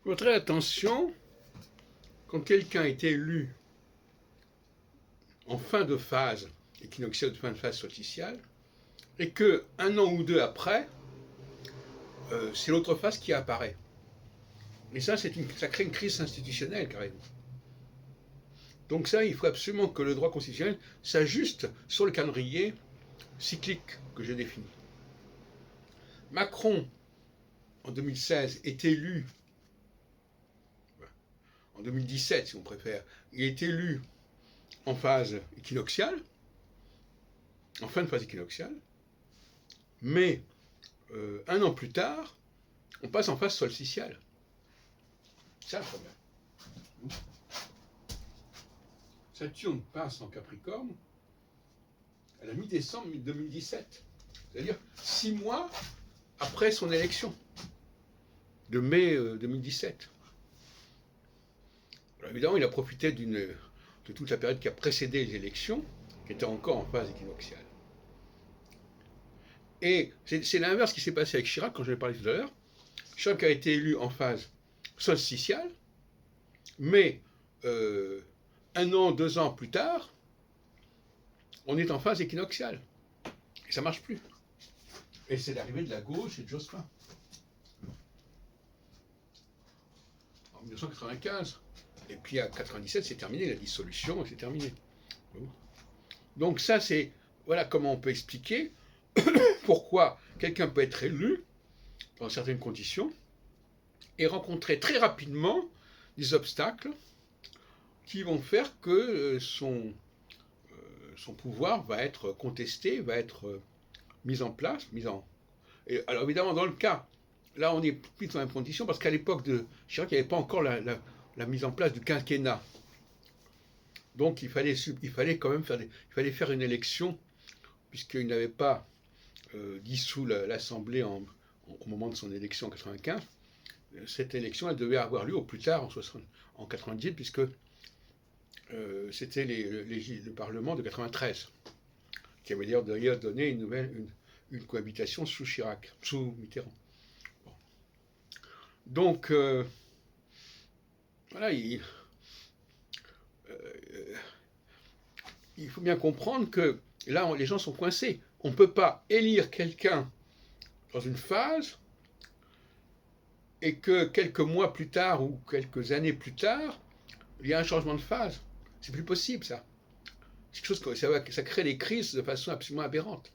Il faut faire attention quand quelqu'un est élu en fin de phase équinoxiale, fin de phase solsticiale, et que un an ou deux après, c'est l'autre phase qui apparaît. Et ça, ça crée une crise institutionnelle carrément. Donc ça, il faut absolument que le droit constitutionnel s'ajuste sur le calendrier cyclique que j'ai défini. Macron, en 2016, est élu, en 2017 si on préfère, il est élu en phase équinoxiale, en fin de phase équinoxiale, mais un an plus tard, on passe en phase solsticiale. C'est ça le problème. Saturne passe en Capricorne à la mi-décembre 2017, c'est-à-dire 6 mois après son élection de mai 2017. Alors évidemment, il a profité de toute la période qui a précédé les élections, qui était encore en phase équinoxiale. Et c'est l'inverse qui s'est passé avec Chirac, quand je l'ai parlé tout à l'heure. Chirac a été élu en phase solsticiale, mais un an, 2 ans plus tard, on est en phase équinoxiale. Et ça ne marche plus. Et c'est l'arrivée de la gauche et de Jospin. En 1995. Et puis à 97, c'est terminé, la dissolution, c'est terminé. Donc ça, c'est, voilà comment on peut expliquer pourquoi quelqu'un peut être élu dans certaines conditions et rencontrer très rapidement des obstacles qui vont faire que son pouvoir va être contesté, va être mis en place, Et alors évidemment, dans le cas, là on est plus dans la même condition, parce qu'à l'époque de Chirac, il n'y avait pas encore la mise en place du quinquennat. Donc il fallait quand même faire une élection, puisqu'il n'avait pas dissous l'Assemblée au moment de son élection en 1995. Cette élection, elle devait avoir lieu au plus tard en 1998, puisque c'était le Parlement de 93, qui avait d'ailleurs donné une cohabitation sous Chirac, sous Mitterrand. Bon. Donc, voilà, il faut bien comprendre que là, les gens sont coincés. On ne peut pas élire quelqu'un dans une phase et que quelques mois plus tard ou quelques années plus tard, il y a un changement de phase. C'est plus possible, ça. C'est quelque chose ça crée des crises de façon absolument aberrante.